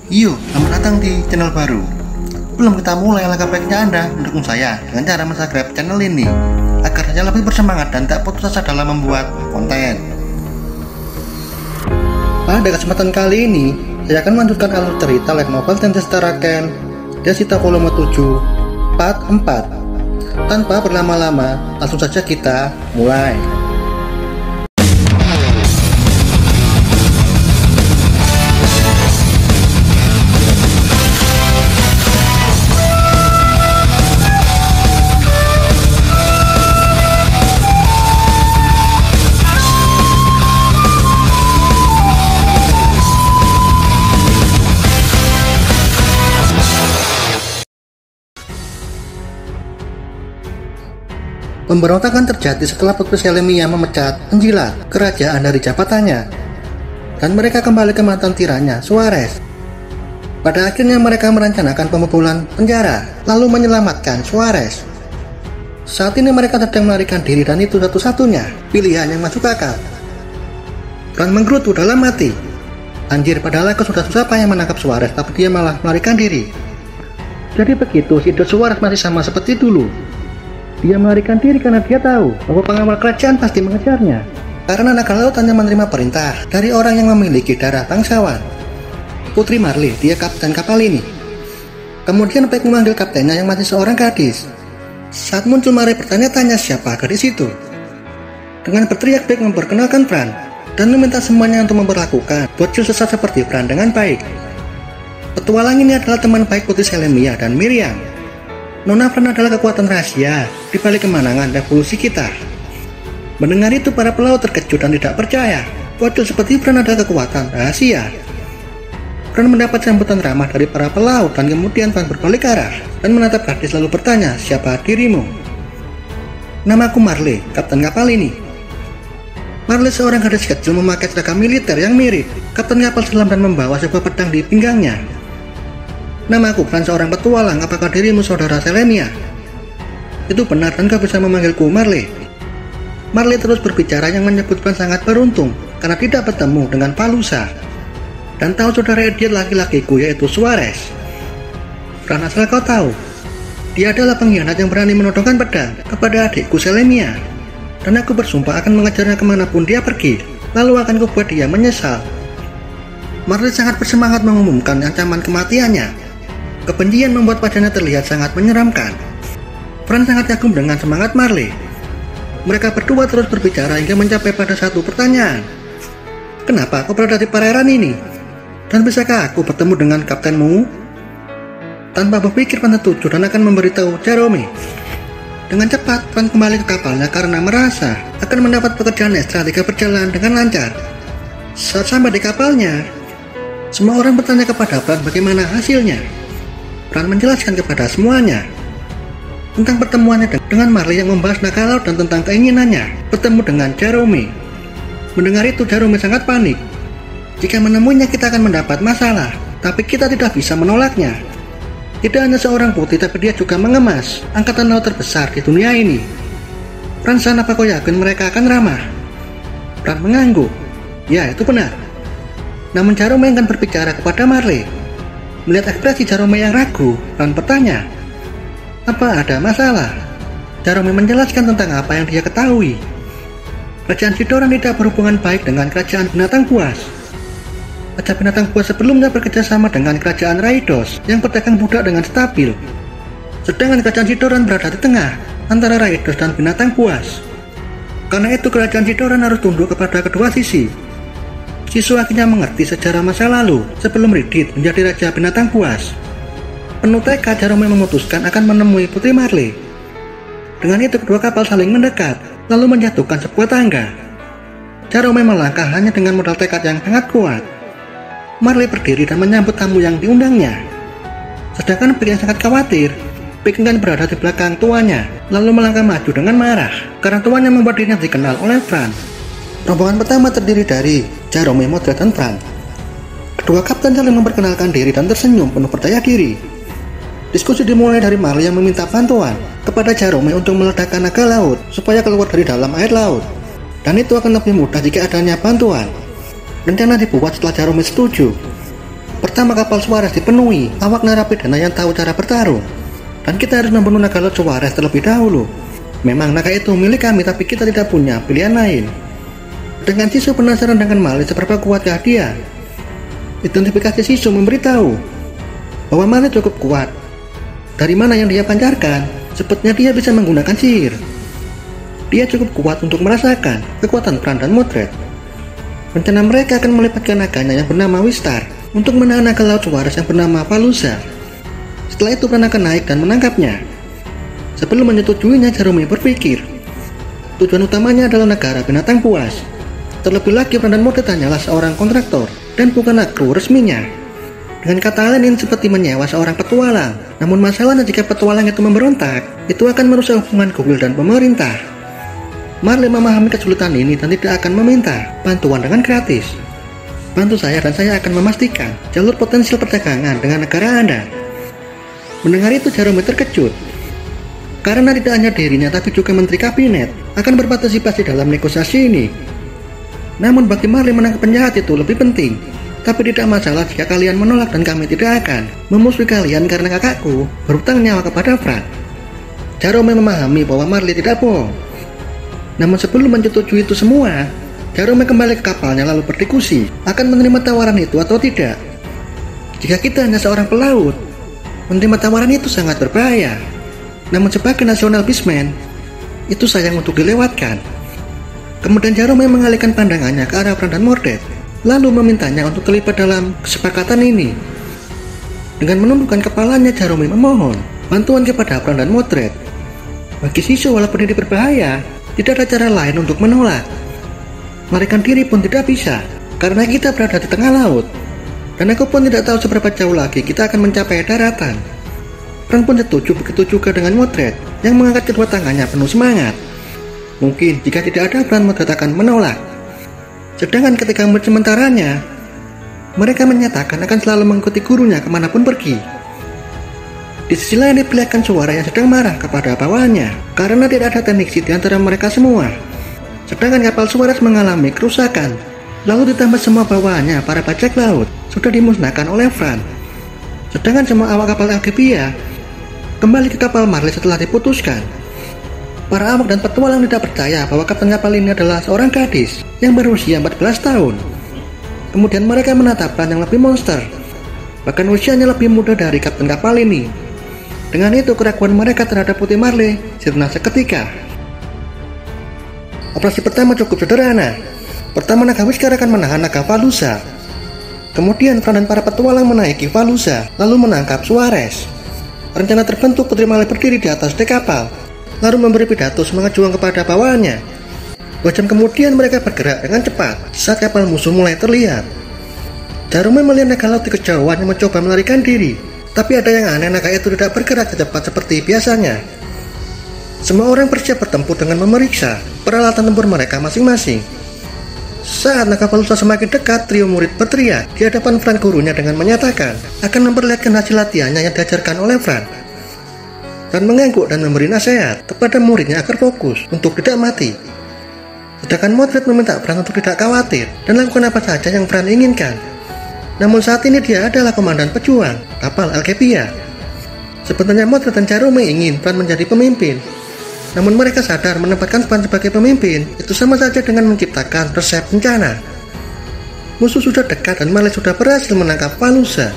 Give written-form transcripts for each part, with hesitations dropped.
Selamat datang di channel baru. Belum kita mulai, langkah baiknya Anda mendukung saya dengan cara subscribe channel ini agar saya lebih bersemangat dan tak putus asa dalam membuat konten. Pada kesempatan kali ini, saya akan melanjutkan alur cerita Light Novel Tensei Raken Desita Volume 7 Part 4. Tanpa berlama-lama, langsung saja kita mulai. Pemberontakan terjadi setelah Putri Selemia memecat penjilat kerajaan dari jabatannya, dan mereka kembali ke mantan tirannya, Suarez. Pada akhirnya mereka merencanakan pemukulan penjara, lalu menyelamatkan Suarez. Saat ini mereka sedang melarikan diri, dan itu satu-satunya pilihan yang masuk akal. Fran menggerutu dalam hati. Anjir, padahal aku sudah susah payah menangkap Suarez, tapi dia malah melarikan diri. Jadi begitu, si Suarez masih sama seperti dulu. Dia melarikan diri karena dia tahu bahwa pengawal kerajaan pasti mengejarnya. Karena naga laut hanya menerima perintah dari orang yang memiliki darah bangsawan. Putri Marley, dia kapten kapal ini. Kemudian Beck memanggil kaptennya yang masih seorang gadis. Saat muncul Marley bertanya-tanya siapa gadis itu. Dengan berteriak, Beck memperkenalkan Fran dan meminta semuanya untuk memperlakukan bocil sesat seperti Fran dengan baik. Petualang ini adalah teman baik Putri Selemia dan Miriam. Nona Fran adalah kekuatan rahasia di balik kemenangan revolusi kita. Mendengar itu, para pelaut terkejut dan tidak percaya. Bocil seperti Fran adalah kekuatan rahasia. Fran mendapat sambutan ramah dari para pelaut, dan kemudian Fran berbalik arah dan menatap gadis lalu bertanya, siapa dirimu? Namaku Marley, kapten kapal ini. Marley seorang gadis kecil memakai seragam militer yang mirip kapten kapal selam dan membawa sebuah pedang di pinggangnya. Namaku Fran, seorang petualang. Apakah dirimu saudara Selemia? Itu benar, dan kau bisa memanggilku Marley. Marley terus berbicara yang menyebut Fran sangat beruntung karena tidak bertemu dengan Palusa dan tahu saudara idiot laki-lakiku yaitu Suarez. Fran, asal kau tahu, dia adalah pengkhianat yang berani menodongkan pedang kepada adikku Selemia, dan aku bersumpah akan mengejarnya kemanapun dia pergi, lalu akan kubuat dia menyesal. Marley sangat bersemangat mengumumkan ancaman kematiannya. Kebencian membuat wajahnya terlihat sangat menyeramkan. Fran sangat kagum dengan semangat Marley. Mereka berdua terus berbicara hingga mencapai pada satu pertanyaan. Kenapa kau berada di perairan ini? Dan bisakah aku bertemu dengan kaptenmu? Tanpa berpikir, Fran setuju dan akan memberitahu Jerome. Dengan cepat, Fran kembali ke kapalnya karena merasa akan mendapat pekerjaan ekstra jika berjalan dengan lancar. Saat sampai di kapalnya, semua orang bertanya kepada Fran bagaimana hasilnya. Fran menjelaskan kepada semuanya tentang pertemuannya dengan Marley yang membahas naga laut dan tentang keinginannya bertemu dengan Jerome. Mendengar itu, Jerome sangat panik. Jika menemuinya kita akan mendapat masalah, tapi kita tidak bisa menolaknya. Tidak hanya seorang putih, tapi dia juga mengemas angkatan laut terbesar di dunia ini. Fran, apa kau yakin mereka akan ramah? Fran mengangguk. Ya, itu benar. Namun Jerome akan berbicara kepada Marley. Melihat ekspresi Jerome yang ragu, Fran bertanya, apa ada masalah? Jerome menjelaskan tentang apa yang dia ketahui. Kerajaan Sidoran tidak berhubungan baik dengan kerajaan binatang buas. Kerajaan binatang buas sebelumnya bekerjasama dengan kerajaan Raidos yang berdagang budak dengan stabil. Sedangkan kerajaan Sidoran berada di tengah antara Raidos dan binatang buas. Karena itu kerajaan Sidoran harus tunduk kepada kedua sisi. Siswa akhirnya mengerti sejarah masa lalu sebelum Ridit menjadi raja binatang buas. Penuh tekad, Jerome memutuskan akan menemui Putri Marley. Dengan itu kedua kapal saling mendekat lalu menjatuhkan sebuah tangga. Jerome melangkah hanya dengan modal tekad yang sangat kuat. Marley berdiri dan menyambut tamu yang diundangnya. Sedangkan Beck yang sangat khawatir, Beck enggan berada di belakang tuannya lalu melangkah maju dengan marah karena tuannya membuat dirinya dikenal oleh Fran. Rombongan pertama terdiri dari Jerome, Modred, dan Fran. Kedua kapten saling memperkenalkan diri dan tersenyum penuh percaya diri. Diskusi dimulai dari Marley yang meminta bantuan kepada Jerome untuk meledakkan naga laut supaya keluar dari dalam air laut, dan itu akan lebih mudah jika adanya bantuan. Rencana dibuat setelah Jerome setuju. Pertama, kapal Suarez dipenuhi awak narapidana yang tahu cara bertarung, dan kita harus membunuh naga laut Suarez terlebih dahulu. Memang naga itu milik kami, tapi kita tidak punya pilihan lain. Dengan Sisu penasaran dengan Marley seberapa kuatkah dia. Identifikasi Sisu memberitahu bahwa Marley cukup kuat. Dari mana yang dia pancarkan? Sepertinya dia bisa menggunakan sihir. Dia cukup kuat untuk merasakan kekuatan Fran dan Mordred. Rencana mereka akan melibatkan naganya yang bernama Wistar untuk menahan naga laut Suarez yang bernama Valusa. Setelah itu Fran akan naik dan menangkapnya. Sebelum menyetujuinya, Jerome berpikir tujuan utamanya adalah negara binatang buas. Terlebih lagi Fran dan Mordred hanyalah seorang kontraktor dan bukanlah kru resminya. Dengan kata lain, ini seperti menyewa seorang petualang. Namun masalahnya, jika petualang itu memberontak, itu akan merusak hubungan Goa'uld dan pemerintah. Marley memahami kesulitan ini dan tidak akan meminta bantuan dengan gratis. Bantu saya dan saya akan memastikan jalur potensial perdagangan dengan negara Anda. Mendengar itu, Jerome terkejut. Karena tidak hanya dirinya tapi juga menteri kabinet akan berpartisipasi dalam negosiasi ini. Namun bagi Marley, menangkap penjahat itu lebih penting. Tapi tidak masalah jika kalian menolak, dan kami tidak akan memusuhi kalian karena kakakku berhutang nyawa kepada Fran. Jerome memahami bahwa Marley tidak bohong. Namun sebelum menyetujui itu semua, Jerome kembali ke kapalnya lalu berdiskusi akan menerima tawaran itu atau tidak. Jika kita hanya seorang pelaut, menerima tawaran itu sangat berbahaya. Namun sebagai nasional beastman, itu sayang untuk dilewatkan. Kemudian Jerome mengalihkan pandangannya ke arah Fran dan Mordred, lalu memintanya untuk terlibat dalam kesepakatan ini. Dengan menundukkan kepalanya, Jerome memohon bantuan kepada Fran dan Mordred. Bagi Sisu, walaupun ini berbahaya, tidak ada cara lain untuk menolak. Melarikan diri pun tidak bisa, karena kita berada di tengah laut. Dan aku pun tidak tahu seberapa jauh lagi kita akan mencapai daratan. Fran pun setuju, begitu juga dengan Mordred yang mengangkat kedua tangannya penuh semangat. Mungkin jika tidak ada Fran, Mordred akan menolak. Sedangkan ketika murid sementaranya, mereka menyatakan akan selalu mengikuti gurunya kemanapun pergi. Di sisi lain diperlihatkan suara yang sedang marah kepada bawahannya karena tidak ada teknik di antara mereka semua. Sedangkan kapal Suarez mengalami kerusakan. Lalu ditambah semua bawahannya, para bajak laut sudah dimusnahkan oleh Fran. Sedangkan semua awak kapal Algebia kembali ke kapal Marley setelah diputuskan. Para awak dan petualang tidak percaya bahwa kapten kapal ini adalah seorang gadis yang berusia 14 tahun. Kemudian mereka menatap Fran yang lebih monster, bahkan usianya lebih muda dari kapten kapal ini. Dengan itu, keraguan mereka terhadap Putih Marley sirna seketika. Operasi pertama cukup sederhana. Pertama, naga Wistar akan menahan naga Valusa. Kemudian Fran dan para petualang menaiki Valusa, lalu menangkap Suarez. Rencana terbentuk, Putri Marley berdiri di atas dek kapal, lalu memberi pidato semangat juang kepada bawahannya. 2 jam kemudian mereka bergerak dengan cepat saat kapal musuh mulai terlihat. Jerome melihat naga laut di kejauhan yang mencoba melarikan diri, tapi ada yang aneh, naga itu tidak bergerak secepat seperti biasanya. Semua orang bersiap bertempur dengan memeriksa peralatan tempur mereka masing-masing. Saat naga Valusa semakin dekat, trio murid berteriak di hadapan Fran gurunya dengan menyatakan akan memperlihatkan hasil latihannya yang diajarkan oleh Fran, dan mengangguk dan memberi nasihat kepada muridnya agar fokus untuk tidak mati. Sedangkan Mordred meminta Fran untuk tidak khawatir dan lakukan apa saja yang Fran inginkan. Namun saat ini dia adalah komandan pejuang kapal Algebia. Sebenarnya Mordred dan Jerome ingin Fran menjadi pemimpin. Namun mereka sadar menempatkan Fran sebagai pemimpin itu sama saja dengan menciptakan resep bencana. Musuh sudah dekat dan Marley sudah berhasil menangkap Valusa.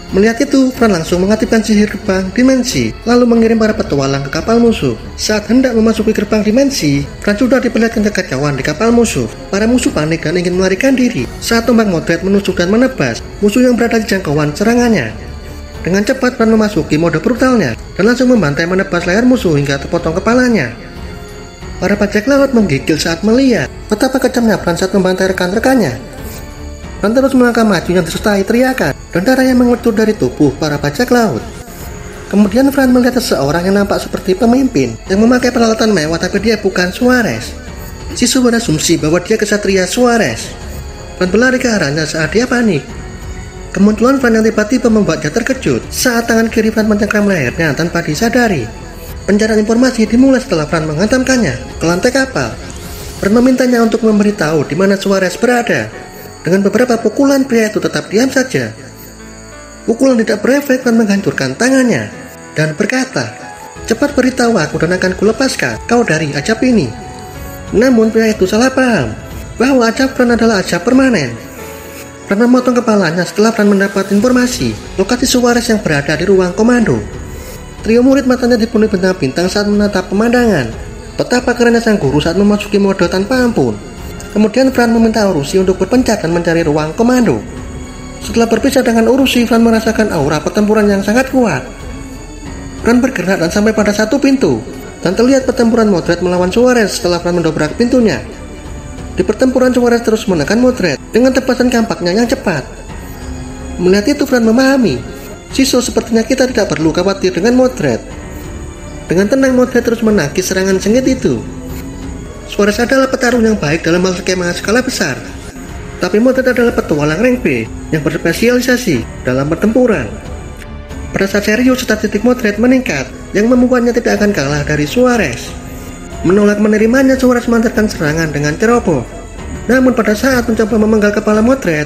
Melihat itu, Fran langsung mengaktifkan sihir gerbang dimensi, lalu mengirim para petualang ke kapal musuh. Saat hendak memasuki gerbang dimensi, Fran sudah diperlihatkan kekacauan di kapal musuh. Para musuh panik dan ingin melarikan diri saat tombak Mordred menusuk dan menebas musuh yang berada di jangkauan serangannya. Dengan cepat Fran memasuki mode brutalnya dan langsung membantai menebas leher musuh hingga terpotong kepalanya. Para bajak laut menggigil saat melihat betapa kejamnya Fran saat membantai rekan-rekannya. Fran terus melangkah maju yang disertai teriakan dan darah yang mengucur dari tubuh para bajak laut. Kemudian Fran melihat seseorang yang nampak seperti pemimpin yang memakai peralatan mewah, tapi dia bukan Suarez. Sisu berasumsi bahwa dia kesatria Suarez. Fran berlari ke arahnya saat dia panik. Kemunculan Fran yang tiba-tiba membuatnya terkejut saat tangan kiri Fran mencengkram lehernya tanpa disadari. Pencarian informasi dimulai setelah Fran menghantamkannya ke lantai kapal. Fran memintanya untuk memberitahu di mana Suarez berada. Dengan beberapa pukulan, pria itu tetap diam saja. Pukulan tidak berefek dan menghancurkan tangannya, dan berkata, "Cepat beritahu aku dan akan kulepaskan kau dari ajab ini." Namun pria itu salah paham bahwa ajab Fran adalah ajab permanen. Fran memotong kepalanya setelah Fran mendapat informasi lokasi Suarez yang berada di ruang komando. Trio murid matanya dipenuhi bintang-bintang saat menatap pemandangan. Betapa kerennya sang guru saat memasuki mode tanpa ampun. Kemudian Fran meminta Urushi untuk berpencar dan mencari ruang komando. Setelah berpisah dengan Urushi, Fran merasakan aura pertempuran yang sangat kuat. Fran bergerak dan sampai pada satu pintu, dan terlihat pertempuran Modred melawan Suarez setelah Fran mendobrak pintunya. Di pertempuran Suarez terus menekan Modred dengan tebasan kampaknya yang cepat. Melihat itu Fran memahami, Shiso sepertinya kita tidak perlu khawatir dengan Modred. Dengan tenang Modred terus menagih serangan sengit itu. Suarez adalah petarung yang baik dalam hal skala besar, tapi Modred adalah petualang rank B yang berspesialisasi dalam pertempuran. Pada saat serius, statistik Modred meningkat yang membuatnya tidak akan kalah dari Suarez. Menolak menerimanya, Suarez melancarkan serangan dengan ceroboh. Namun pada saat mencoba memenggal kepala Modred,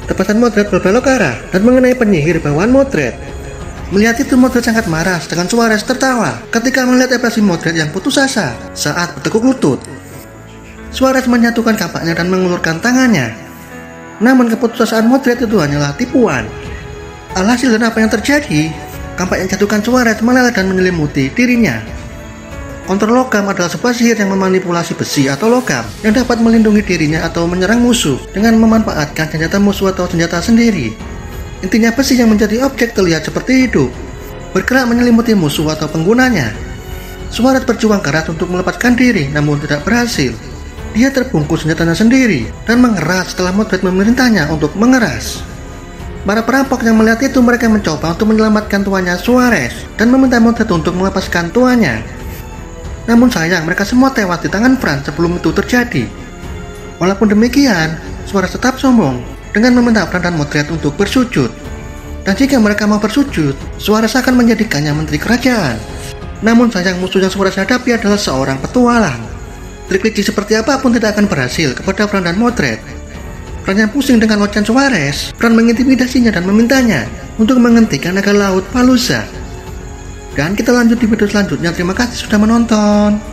tebasan Modred berbelok arah dan mengenai penyihir bawaan Modred. Melihat itu Modred sangat marah, sedangkan Suarez tertawa ketika melihat ekspresi Modred yang putus asa saat bertekuk lutut. Suarez menyatukan kampaknya dan mengulurkan tangannya. Namun keputusasaan Modred itu hanyalah tipuan. Alhasil dan apa yang terjadi, kampak yang jatuhkan Suarez meleleh dan menyelimuti dirinya. Kontrol logam adalah sebuah sihir yang memanipulasi besi atau logam yang dapat melindungi dirinya atau menyerang musuh dengan memanfaatkan senjata musuh atau senjata sendiri. Intinya besi yang menjadi objek terlihat seperti hidup, bergerak menyelimuti musuh atau penggunanya. Suarez berjuang keras untuk melepaskan diri namun tidak berhasil. Dia terbungkus senjatanya sendiri dan mengeras setelah Modred memerintahnya untuk mengeras. Para perampok yang melihat itu mereka mencoba untuk menyelamatkan tuannya Suarez dan meminta Modred untuk melepaskan tuannya. Namun sayang mereka semua tewas di tangan Fran sebelum itu terjadi. Walaupun demikian, Suarez tetap sombong dengan meminta Fran dan Modred untuk bersujud. Dan jika mereka mau bersujud, Suarez akan menjadikannya menteri kerajaan. Namun sayang musuh yang Suarez hadapi adalah seorang petualang. Trik licik seperti apapun tidak akan berhasil kepada Fran dan Modred. Fran yang pusing dengan ocehan Suarez, Fran mengintimidasinya dan memintanya untuk menghentikan naga laut Paluza. Dan kita lanjut di video selanjutnya. Terima kasih sudah menonton.